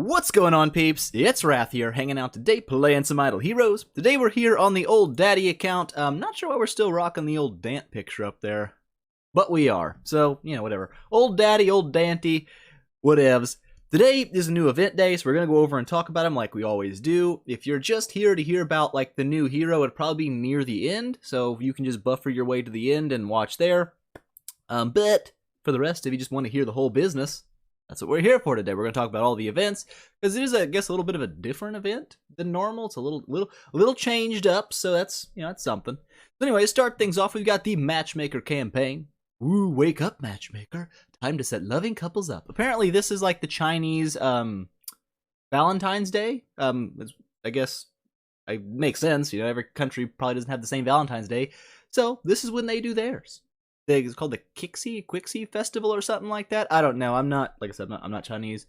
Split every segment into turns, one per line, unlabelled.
What's going on, peeps? It's Wrath here, hanging out today, playing some Idle Heroes. Today we're here on the old daddy account. Not sure why we're still rocking the old Dant picture up there, but we are. So, you know, whatever. Old daddy, old Danty, whatevs. Today is a new event day, so we're going to go over and talk about them like we always do. If you're just here to hear about, like, the new hero, it'd probably be near the end, so you can just buffer your way to the end and watch there. But for the rest, if you just want to hear the whole business, that's what we're here for today. We're going to talk about all the events, because it is, I guess, a little bit of a different event than normal. It's a little changed up, so that's, you know, that's something. So anyway, to start things off, we've got the Matchmaker Campaign. Ooh, wake up, matchmaker. Time to set loving couples up. Apparently, this is like the Chinese Valentine's Day. I guess it makes sense. You know, every country probably doesn't have the same Valentine's Day. So this is when they do theirs. It's called the Quixie Festival or something like that. I don't know. I'm not, like I said, I'm not Chinese.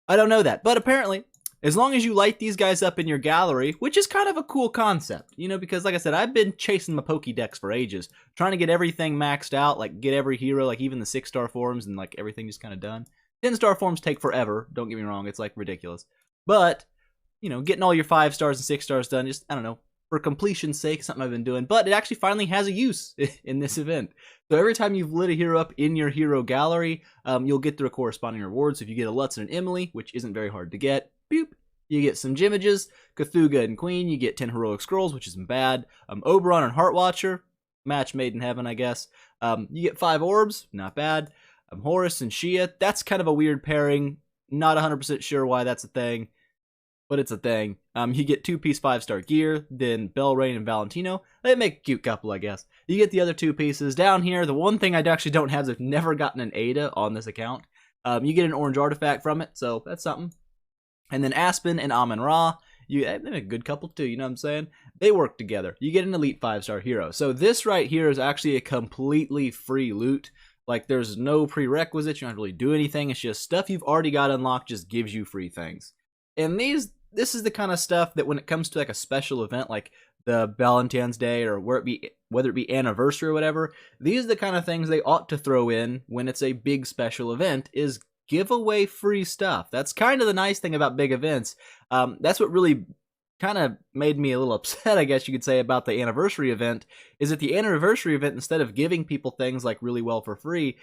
I don't know that. But apparently, as long as you light these guys up in your gallery, which is kind of a cool concept, you know, because like I said, I've been chasing my Pokédex for ages, trying to get everything maxed out, like get every hero, like even the 6-star forms and like everything just kind of done. 10-star forms take forever. Don't get me wrong. It's like ridiculous. But, you know, getting all your 5 stars and 6 stars done, just, I don't know, for completion's sake, something I've been doing, but it actually finally has a use in this event. So every time you've lit a hero up in your hero gallery, you'll get the corresponding rewards. So if you get a Lutz and an Emily, which isn't very hard to get, boop, you get some Gimages, Cthulhu and Queen, you get 10 heroic scrolls, which isn't bad. Obi-Wan and Hart Watcher, match made in heaven, I guess. You get 5 orbs, not bad. Horus and Shia, that's kind of a weird pairing. Not 100% sure why that's a thing, but it's a thing. You get 2-piece 5-star gear, then Belrain and Valentino. They make a cute couple, I guess. You get the other 2 pieces. Down here, the one thing I actually don't have is I've never gotten an Ada on this account. You get an orange artifact from it, so that's something. And then Aspen and Amun-Ra, they make a good couple too, you know what I'm saying? They work together. You get an elite 5-star hero. So this right here is actually a completely free loot. Like, there's no prerequisites, you don't have to really do anything. It's just stuff you've already got unlocked just gives you free things. And this is the kind of stuff that when it comes to like a special event like the Valentine's Day or whether it be anniversary or whatever, these are the kind of things they ought to throw in when it's a big special event, is give away free stuff. That's kind of the nice thing about big events. That's what really kind of made me a little upset, I guess you could say, about the anniversary event, is that the anniversary event, instead of giving people things like really well for free,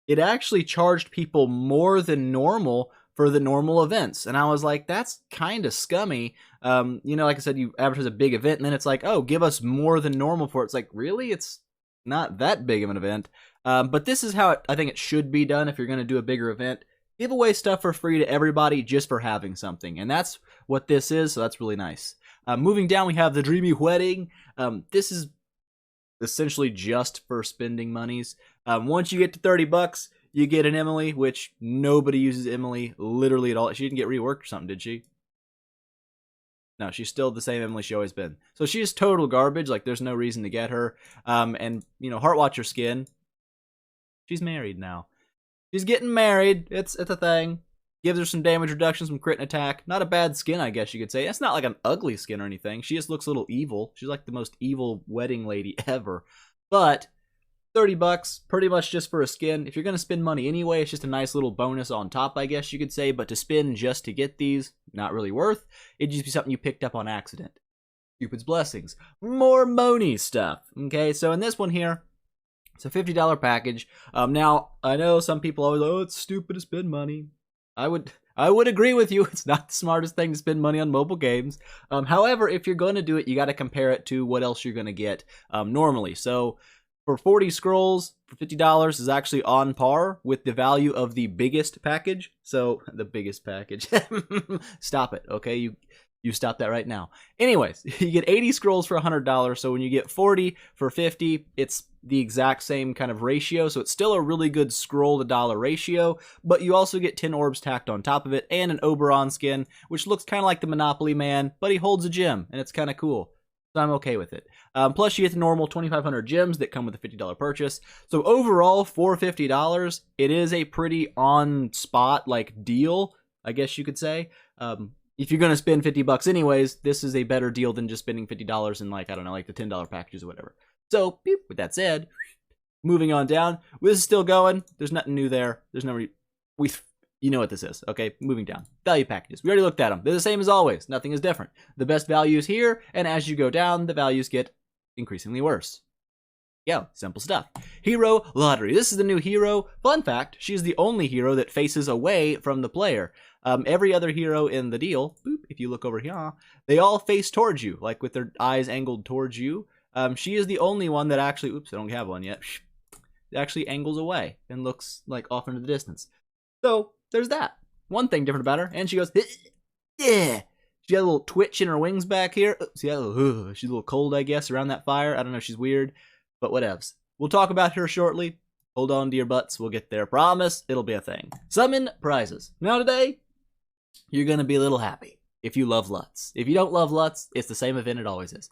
it actually charged people more than normal for the normal events. And I was like, that's kind of scummy. You know, like I said, you advertise a big event and then it's like, oh, give us more than normal for it. It's like, really? It's not that big of an event. But this is how I think it should be done if you're going to do a bigger event. Give away stuff for free to everybody just for having something. And that's what this is, so that's really nice. Moving down, we have the Dreamy Wedding. This is essentially just for spending monies. Once you get to 30 bucks, you get an Emily, which nobody uses Emily literally at all. She didn't get reworked or something, did she? No, she's still the same Emily she always been. So she's total garbage. Like, there's no reason to get her. And, you know, Hart Watcher skin, she's married now. She's getting married. It's a thing. Gives her some damage reduction, some crit and attack. Not a bad skin, I guess you could say. It's not like an ugly skin or anything. She just looks a little evil. She's like the most evil wedding lady ever. But 30 bucks, pretty much just for a skin. If you're going to spend money anyway, it's just a nice little bonus on top, I guess you could say. But to spend just to get these, not really worth. It'd just be something you picked up on accident. Cupid's Blessings. More money stuff. Okay, so in this one here, it's a $50 package. Now, I know some people always, oh, it's stupid to spend money. I would agree with you. It's not the smartest thing to spend money on mobile games. However, if you're going to do it, you got to compare it to what else you're going to get normally. So for 40 scrolls, for $50 is actually on par with the value of the biggest package. So, the biggest package. Stop it, okay? You stop that right now. Anyways, you get 80 scrolls for $100, so when you get 40 for 50, it's the exact same kind of ratio, so it's still a really good scroll to dollar ratio, but you also get 10 orbs tacked on top of it, and an Oberon skin, which looks kind of like the Monopoly Man, but he holds a gem, and it's kind of cool. So I'm okay with it. Plus, you get the normal 2,500 gems that come with a $50 purchase. So overall, for $50, it is a pretty on-spot like deal, I guess you could say. If you're going to spend 50 bucks anyways, this is a better deal than just spending $50 in, like, I don't know, like the $10 packages or whatever. So, with that said, moving on down. This is still going. There's nothing new there. There's no You know what this is, okay? Moving down. Value packages. We already looked at them. They're the same as always. Nothing is different. The best value is here, and as you go down, the values get increasingly worse. Yeah, simple stuff. Hero Lottery. This is the new hero. Fun fact, she's the only hero that faces away from the player. Every other hero in the deal, boop, if you look over here, they all face towards you, like with their eyes angled towards you. She is the only one that actually, oops, I don't have one yet, actually angles away and looks like off into the distance. So, there's that. One thing different about her, and she goes, yeah. She got a little twitch in her wings back here. See, she's a little cold, I guess, around that fire. I don't know, she's weird, but whatevs. We'll talk about her shortly. Hold on to your butts, we'll get there. Promise, it'll be a thing. Summin Prizes. Now today, you're gonna be a little happy if you love LUTs. If you don't love LUTs, it's the same event it always is.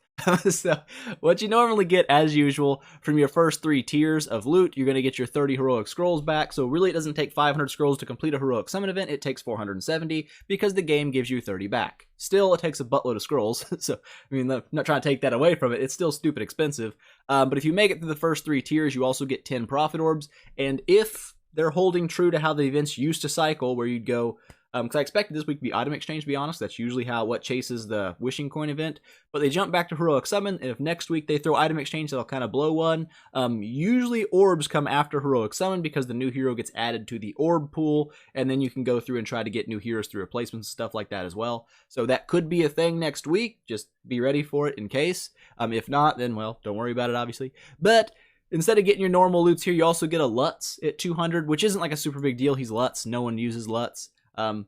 So, what you normally get, as usual, from your first 3 tiers of loot, you're going to get your 30 heroic scrolls back. So really, it doesn't take 500 scrolls to complete a heroic summon event. It takes 470 because the game gives you 30 back. Still, it takes a buttload of scrolls. So, I mean, I'm not trying to take that away from it. It's still stupid expensive. But if you make it through the first 3 tiers, you also get 10 profit orbs. And if they're holding true to how the events used to cycle, where you'd go, because I expected this week to be item exchange, to be honest. That's usually what chases the wishing coin event. But they jump back to heroic summon, and if next week they throw item exchange, that'll kind of blow one. Usually orbs come after heroic summon because the new hero gets added to the orb pool, and then you can go through and try to get new heroes through replacements and stuff like that as well. So that could be a thing next week. Just be ready for it in case. If not, then, well, don't worry about it, obviously. But instead of getting your normal loots here, you also get a LUTs at 200, which isn't like a super big deal. He's LUTs. No one uses LUTs.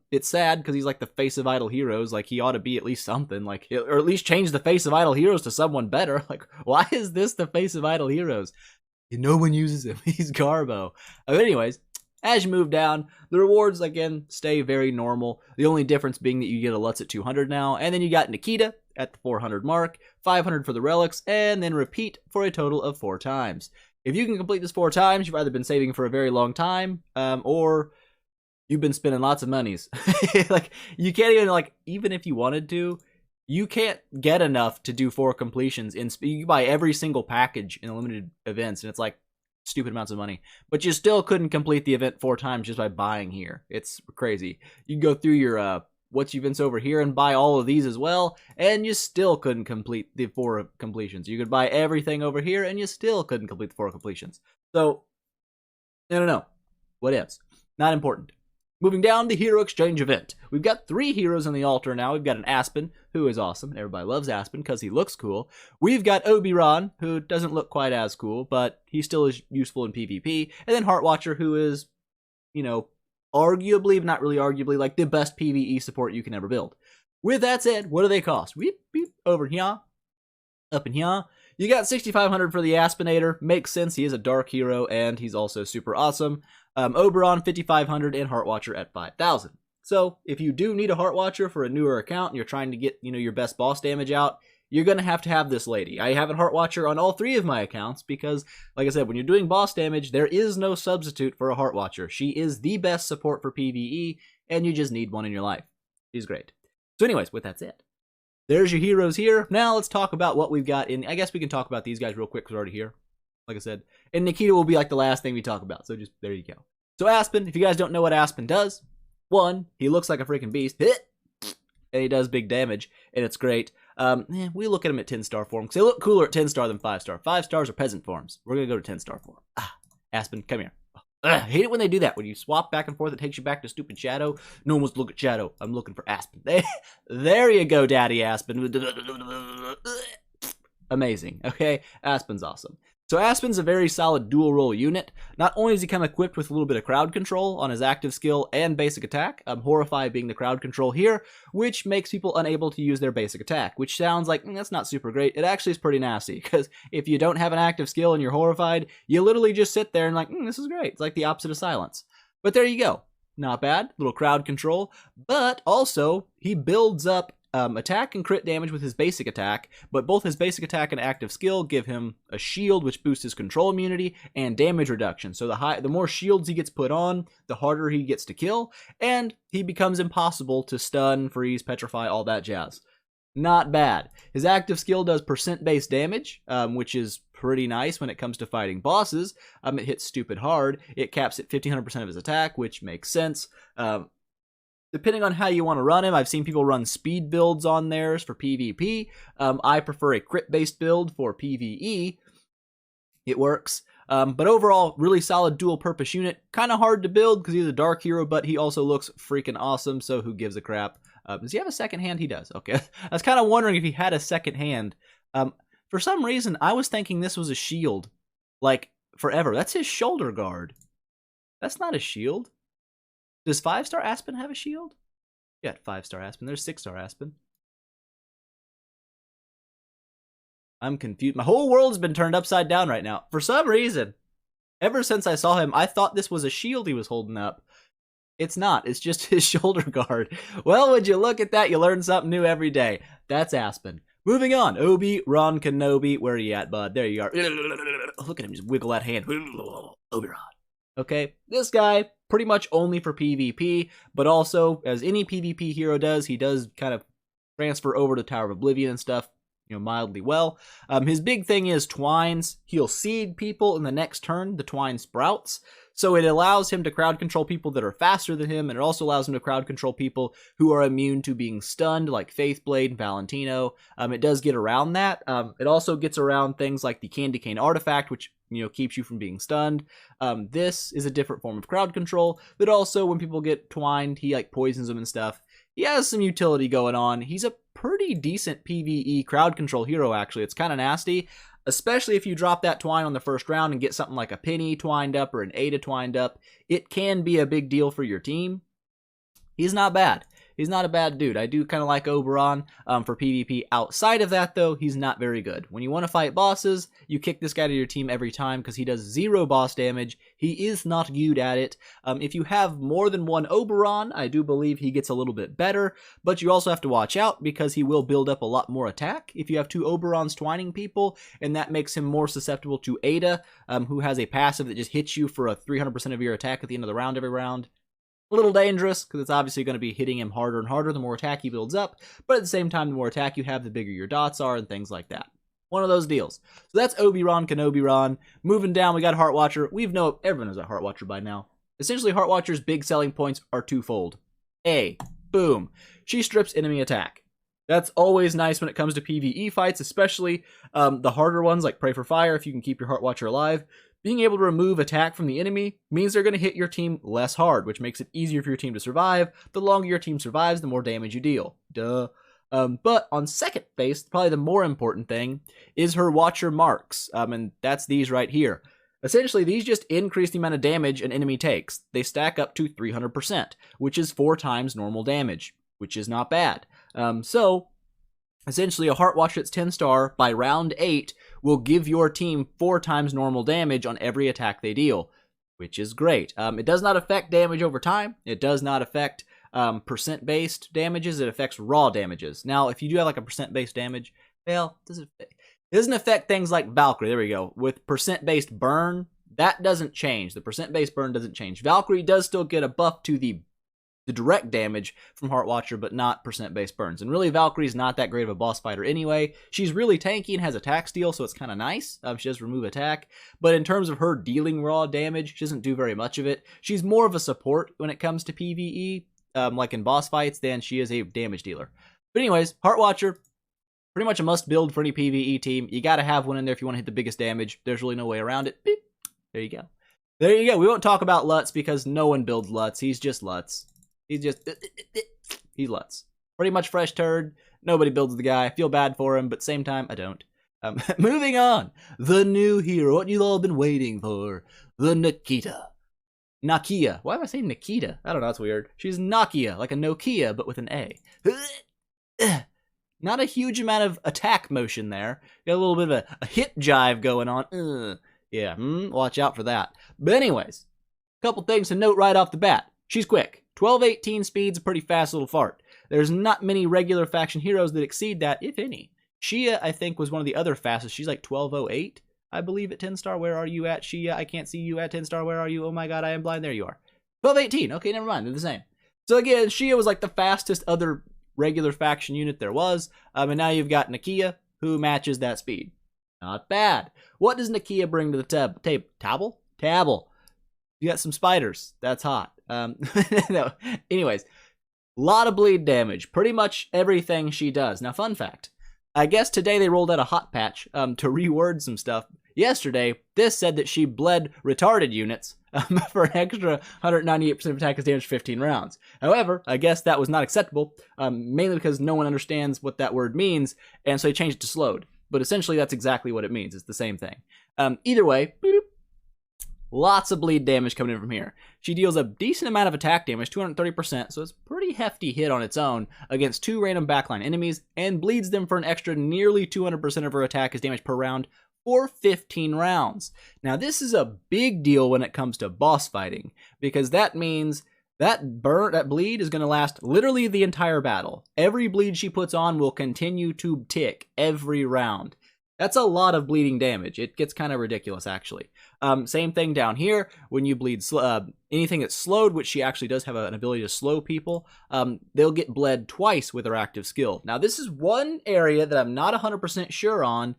It's sad because he's like the face of Idle Heroes. Like, he ought to be at least something, like, or at least change the face of Idle Heroes to someone better. Like, why is this the face of Idle Heroes? No one uses him. He's Garbo. But anyways, as you move down, the rewards, again, stay very normal. The only difference being that you get a LUTs at 200 now, and then you got Nikita at the 400 mark, 500 for the relics, and then repeat for a total of 4 times. If you can complete this 4 times, you've either been saving for a very long time, or you've been spending lots of monies. Like, you can't even, like, even if you wanted to, you can't get enough to do 4 completions. You buy every single package in limited events, and it's like stupid amounts of money. But you still couldn't complete the event 4 times just by buying here. It's crazy. You can go through your what's events over here and buy all of these as well, and you still couldn't complete the 4 completions. You could buy everything over here, and you still couldn't complete the 4 completions. So, no. What ifs? Not important. Moving down, the Hero Exchange event. We've got 3 heroes on the altar now. We've got an Aspen, who is awesome. Everybody loves Aspen because he looks cool. We've got Obi-Wan, who doesn't look quite as cool, but he still is useful in PvP. And then Hart Watcher, who is, you know, arguably, but not really arguably, like the best PvE support you can ever build. With that said, what do they cost? Weep, beep, over here, up in here. You got 6,500 for the Aspenator. Makes sense. He is a dark hero, and he's also super awesome. Oberon, 5,500, and Hart Watcher at 5,000. So, if you do need a Hart Watcher for a newer account and you're trying to get, you know, your best boss damage out, you're going to have this lady. I have a Hart Watcher on all 3 of my accounts because, like I said, when you're doing boss damage, there is no substitute for a Hart Watcher. She is the best support for PvE, and you just need one in your life. She's great. So anyways, with that said, there's your heroes here. Now let's talk about what we've got in. I guess we can talk about these guys real quick because we're already here, like I said. And Nikita will be like the last thing we talk about. So just, there you go. So Aspen, if you guys don't know what Aspen does, 1, he looks like a freaking beast. And he does big damage, and it's great. We look at him at 10-star form because they look cooler at 10-star than 5-star. 5 stars are peasant forms. We're going to go to 10-star form. Aspen, come here. I hate it when they do that. When you swap back and forth, it takes you back to stupid Shadow. No one wants to look at Shadow. I'm looking for Aspen. There you go, Daddy Aspen. Amazing. Okay, Aspen's awesome. So Aspen's a very solid dual role unit. Not only does he come equipped with a little bit of crowd control on his active skill and basic attack, Horrify being the crowd control here, which makes people unable to use their basic attack, which sounds like, that's not super great. It actually is pretty nasty, because if you don't have an active skill and you're horrified, you literally just sit there and like, this is great. It's like the opposite of silence. But there you go. Not bad. Little crowd control. But also, he builds up attack and crit damage with his basic attack, but both his basic attack and active skill give him a shield which boosts his control immunity and damage reduction. So the more shields he gets put on, the harder he gets to kill, and he becomes impossible to stun, freeze, petrify, all that jazz. Not bad. His active skill does percent-based damage, which is pretty nice when it comes to fighting bosses. It hits stupid hard. It caps at 1500% of his attack, which makes sense. Depending on how you want to run him, I've seen people run speed builds on theirs for PvP. I prefer a crit-based build for PvE. It works. But overall, really solid dual-purpose unit. Kind of hard to build because he's a dark hero, but he also looks freaking awesome, so who gives a crap? Does he have a second hand? He does. Okay. I was kind of wondering if he had a second hand. For some reason, I was thinking this was a shield. Like, forever. That's his shoulder guard. That's not a shield. Does 5-star Aspen have a shield? Yeah, 5-star Aspen. There's 6-star Aspen. I'm confused. My whole world has been turned upside down right now. For some reason, ever since I saw him, I thought this was a shield he was holding up. It's not. It's just his shoulder guard. Well, would you look at that? You learn something new every day. That's Aspen. Moving on. Obi-Wan Kenobi. Where are you at, bud? There you are. Look at him just wiggle that hand. Obi-Wan. Okay, this guy, pretty much only for PvP, but also, as any PvP hero does, he does kind of transfer over to Tower of Oblivion and stuff, mildly well. His big thing is twines. He'll seed people in the next turn, the twine sprouts, so it allows him to crowd control people that are faster than him, and it also allows him to crowd control people who are immune to being stunned, like Faithblade and Valentino. It does get around that. It also gets around things like the Candy Cane artifact, which keeps you from being stunned. This is a different form of crowd control, but also when people get twined, he like poisons them and stuff. He has some utility going on. He's a pretty decent PvE crowd control hero, actually. It's kind of nasty, especially if you drop that twine on the first round and get something like a Penny twined up or an Ada twined up. It can be a big deal for your team. He's not bad. He's not a bad dude. I do kind of like Oberon for PvP. Outside of that, though, he's not very good. When you want to fight bosses, you kick this guy to your team every time because he does 0 boss damage. He is not good at it. If you have more than one Oberon, I do believe he gets a little bit better, but you also have to watch out because he will build up a lot more attack if you have 2 Oberons twining people, and that makes him more susceptible to Ada, who has a passive that just hits you for a 300% of your attack at the end of the round every round. A little dangerous, because it's obviously going to be hitting him harder and harder the more attack he builds up, but at the same time, the more attack you have, the bigger your dots are, and things like that. One of those deals. So that's Obi-Wan Kenobi-Ron. Moving down, we got Hart Watcher. Everyone knows a Hart Watcher by now. Essentially, Hart Watcher's big selling points are twofold. A, boom, she strips enemy attack. That's always nice when it comes to PvE fights, especially the harder ones like Pray for Fire, if you can keep your Hart Watcher alive. Being able to remove attack from the enemy means they're going to hit your team less hard, which makes it easier for your team to survive. The longer your team survives, the more damage you deal. Duh. But on second base, probably the more important thing is her Watcher marks, and that's these right here. Essentially, these just increase the amount of damage an enemy takes. They stack up to 300%, which is 4 times normal damage, which is not bad. So, essentially, a Hart Watcher that's 10-star by round 8 will give your team 4 times normal damage on every attack they deal, which is great. It does not affect damage over time. It does not affect percent-based damages. It affects raw damages. Now, if you do have like a percent-based damage, well, it doesn't affect things like Valkyrie. There we go. With percent-based burn, that doesn't change. The percent-based burn doesn't change. Valkyrie does still get a buff to the direct damage from Hart Watcher, but not percent-based burns. And really, Valkyrie's not that great of a boss fighter anyway. She's really tanky and has attack steal, so it's kind of nice. She does remove attack. But in terms of her dealing raw damage, she doesn't do very much of it. She's more of a support when it comes to PvE, like in boss fights, than she is a damage dealer. But anyways, Hart Watcher, pretty much a must build for any PvE team. You got to have one in there if you want to hit the biggest damage. There's really no way around it. Beep. There you go. There you go. We won't talk about Lutz because no one builds Lutz. He's just Lutz. He's Lutz. Pretty much fresh turd. Nobody builds the guy. I feel bad for him, but same time, I don't. Moving on. The new hero. What you've all been waiting for. The Nikita Nakia. Why am I saying Nikita? I don't know. That's weird. She's Nakia, like a Nokia, but with an A. Not a huge amount of attack motion there. Got a little bit of a hip jive going on. Yeah, watch out for that. But anyways, a couple things to note right off the bat. She's quick. 12-18 speed's a pretty fast little fart. There's not many regular faction heroes that exceed that, if any. Shia, I think, was one of the other fastest. She's like 12:08, I believe, at 10-star. Where are you at, Shia? I can't see you at 10-star. Where are you? Oh my god, I am blind. There you are. 12:18. Okay, never mind. They're the same. So again, Shia was like the fastest other regular faction unit there was. And now you've got Nakia, who matches that speed. Not bad. What does Nakia bring to the table? You got some spiders. That's hot. No. Anyways, a lot of bleed damage. Pretty much everything she does. Now, fun fact. I guess today they rolled out a hot patch to reword some stuff. Yesterday, this said that she bled retarded units for an extra 198% of attack as damage for 15 rounds. However, I guess that was not acceptable, mainly because no one understands what that word means, and so they changed it to slowed. But essentially, that's exactly what it means. It's the same thing. Either way, boop, lots of bleed damage coming in from here. She deals a decent amount of attack damage, 230%, so it's a pretty hefty hit on its own against 2 random backline enemies, and bleeds them for an extra nearly 200% of her attack as damage per round for 15 rounds. Now, this is a big deal when it comes to boss fighting, because that means that bleed is going to last literally the entire battle. Every bleed she puts on will continue to tick every round. That's a lot of bleeding damage. It gets kind of ridiculous, actually. Same thing down here. When you bleed anything that's slowed, which she actually does have an ability to slow people, they'll get bled twice with her active skill. Now, this is one area that I'm not 100% sure on.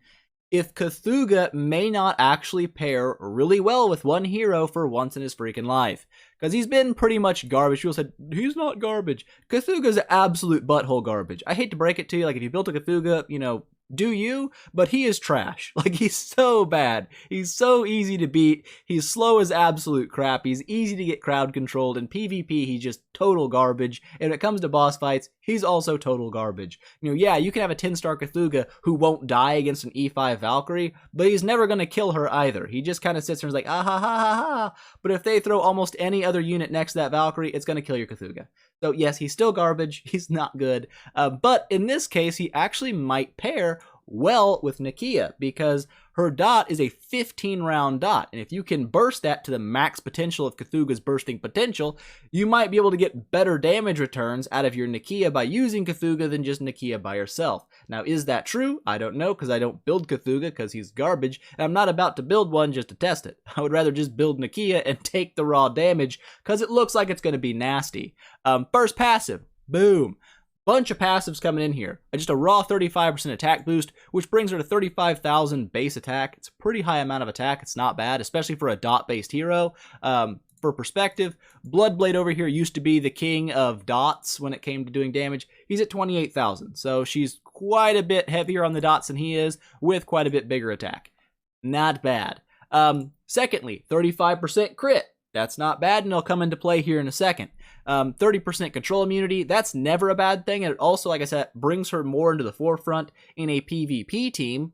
If Cthulhu may not actually pair really well with one hero for once in his freaking life. Because he's been pretty much garbage. People said, he's not garbage. Cthulhu's absolute butthole garbage. I hate to break it to you. Like, if you built a Cthulhu, do you? But he is trash. Like, he's so bad. He's so easy to beat. He's slow as absolute crap. He's easy to get crowd controlled. In PvP, he's just total garbage. And when it comes to boss fights, he's also total garbage. Yeah, you can have a 10-star Cthulhu who won't die against an E5 Valkyrie, but he's never going to kill her either. He just kind of sits there and is like, ah ha ha ha ha. But if they throw almost any other unit next to that Valkyrie, it's going to kill your Cthulhu. So yes, he's still garbage. He's not good. But in this case, he actually might pair well with Nakia, because her dot is a 15-round dot, and if you can burst that to the max potential of Cthulhu's bursting potential, you might be able to get better damage returns out of your Nakia by using Cthulhu than just Nakia by herself. Now, is that true? I don't know, because I don't build Cthulhu because he's garbage, and I'm not about to build one just to test it. I would rather just build Nakia and take the raw damage, because it looks like it's going to be nasty. First passive, boom. Bunch of passives coming in here. Just a raw 35% attack boost, which brings her to 35,000 base attack. It's a pretty high amount of attack. It's not bad, especially for a dot-based hero. For perspective, Bloodblade over here used to be the king of dots when it came to doing damage. He's at 28,000, so she's quite a bit heavier on the dots than he is, with quite a bit bigger attack. Not bad. Secondly, 35% crit. That's not bad, and it'll come into play here in a second. 30% control immunity, that's never a bad thing, and it also, like I said, brings her more into the forefront in a PvP team,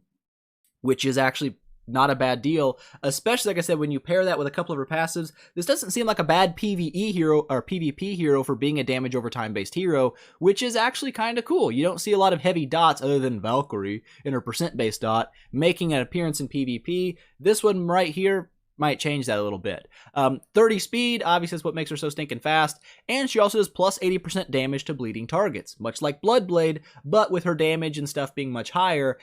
which is actually not a bad deal, especially, like I said, when you pair that with a couple of her passives. This doesn't seem like a bad PvE hero or PvP hero for being a damage over time based hero, which is actually kind of cool. You don't see a lot of heavy dots other than Valkyrie in her percent based dot making an appearance in PvP. This one right here might change that a little bit. 30 speed, obviously, is what makes her so stinking fast, and she also does plus 80% damage to bleeding targets, much like Bloodblade, but with her damage and stuff being much higher,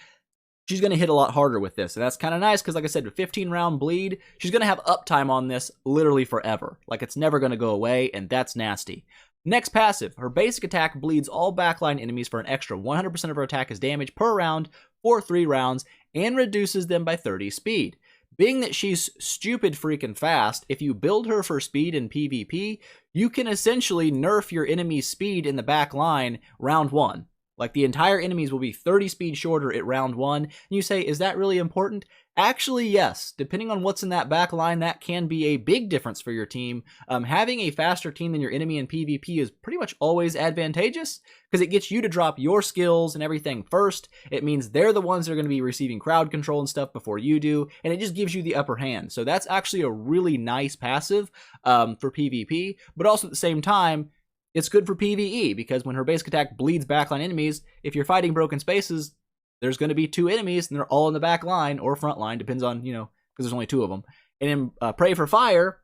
she's going to hit a lot harder with this, and that's kind of nice, because like I said, with 15-round bleed, she's going to have uptime on this literally forever. Like, it's never going to go away, and that's nasty. Next passive, her basic attack bleeds all backline enemies for an extra 100% of her attack as damage per round for 3 rounds, and reduces them by 30 speed. Being that she's stupid freaking fast, if you build her for speed in PvP, you can essentially nerf your enemy's speed in the back line round 1. Like, the entire enemies will be 30 speed shorter at round 1. And you say, is that really important? Actually, yes. Depending on what's in that back line, that can be a big difference for your team. Having a faster team than your enemy in PvP is pretty much always advantageous, because it gets you to drop your skills and everything first. It means they're the ones that are going to be receiving crowd control and stuff before you do, and it just gives you the upper hand. So that's actually a really nice passive for PvP, but also at the same time, it's good for PvE, because when her basic attack bleeds backline enemies, if you're fighting broken spaces, there's going to be 2 enemies, and they're all in the back line, or front line, depends on, because there's only 2 of them. And in Pray for Fire,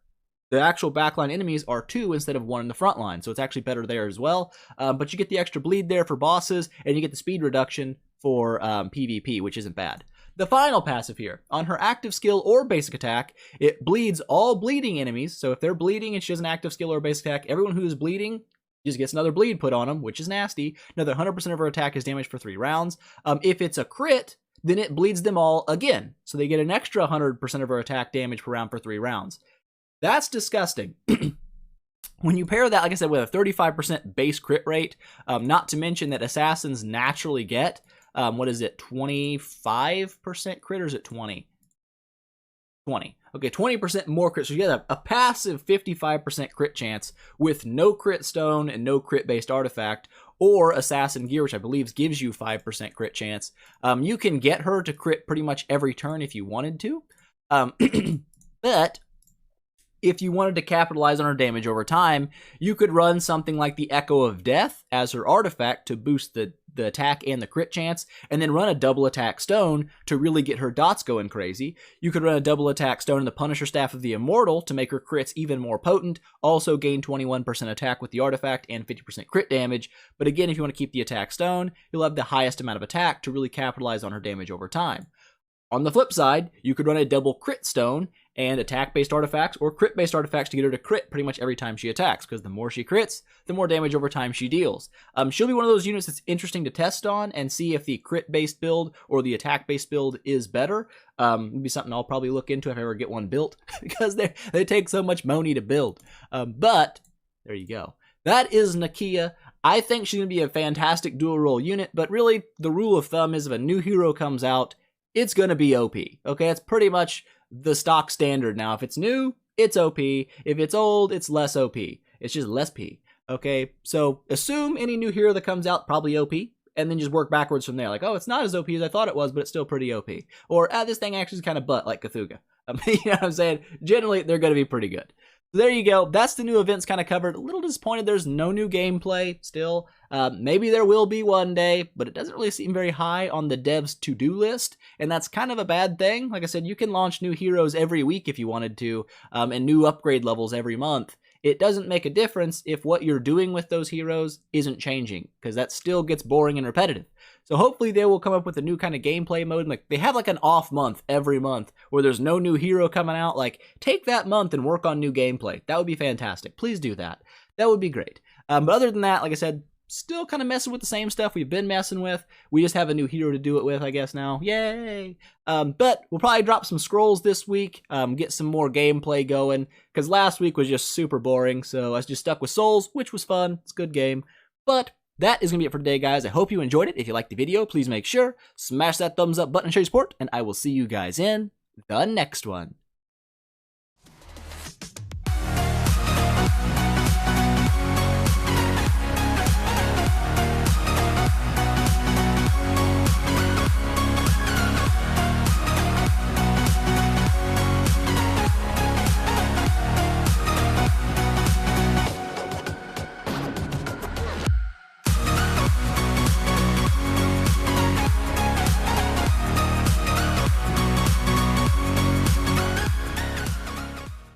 the actual backline enemies are 2 instead of 1 in the front line, so it's actually better there as well. But you get the extra bleed there for bosses, and you get the speed reduction for PvP, which isn't bad. The final passive here, on her active skill or basic attack, it bleeds all bleeding enemies, so if they're bleeding and she has an active skill or basic attack, everyone who is bleeding just gets another bleed put on them, which is nasty. Another 100% of her attack is damaged for 3 rounds. If it's a crit, then it bleeds them all again. So they get an extra 100% of her attack damage per round for 3 rounds. That's disgusting. When you pair that, like I said, with a 35% base crit rate, not to mention that assassins naturally get, 25% crit, or is it 20? 20. Okay, 20% more crit. So you get a passive 55% crit chance with no crit stone and no crit based artifact, or assassin gear, which I believe gives you 5% crit chance. You can get her to crit pretty much every turn if you wanted to. But if you wanted to capitalize on her damage over time, you could run something like the Echo of Death as her artifact to boost the attack and the crit chance, and then run a double attack stone to really get her dots going crazy. You could run a double attack stone in the Punisher Staff of the Immortal to make her crits even more potent, also gain 21% attack with the artifact and 50% crit damage. But again, if you want to keep the attack stone, you'll have the highest amount of attack to really capitalize on her damage over time. On the flip side, you could run a double crit stone and attack-based artifacts or crit-based artifacts to get her to crit pretty much every time she attacks, because the more she crits, the more damage over time she deals. She'll be one of those units that's interesting to test on and see if the crit-based build or the attack-based build is better. It'll be something I'll probably look into if I ever get one built, because they take so much money to build. But there you go. That is Nakia. I think she's going to be a fantastic dual-role unit, but really the rule of thumb is if a new hero comes out, it's going to be OP. Okay, it's pretty much the stock standard now. If it's new, it's OP. If it's old, it's less OP. It's just less P. Okay, so assume any new hero that comes out, probably OP, and then just work backwards from there. Like, oh, it's not as OP as I thought it was, but it's still pretty OP. Or, this thing actually is kind of butt, like Cthulhu. You know what I'm saying? Generally, they're going to be pretty good. So there you go. That's the new events kind of covered. A little disappointed there's no new gameplay still. Maybe there will be one day, but it doesn't really seem very high on the devs' to-do list, and that's kind of a bad thing. Like I said, you can launch new heroes every week if you wanted to, and new upgrade levels every month. It doesn't make a difference if what you're doing with those heroes isn't changing, because that still gets boring and repetitive. So hopefully they will come up with a new kind of gameplay mode. And like they have like an off month every month where there's no new hero coming out. Like take that month and work on new gameplay. That would be fantastic. Please do that. That would be great. But other than that, like I said, still kind of messing with the same stuff we've been messing with. We just have a new hero to do it with, I guess, now. Yay! But we'll probably drop some scrolls this week, get some more gameplay going, because last week was just super boring, so I was just stuck with Souls, which was fun. It's a good game. But that is going to be it for today, guys. I hope you enjoyed it. If you liked the video, please make sure, smash that thumbs up button and show your support, and I will see you guys in the next one.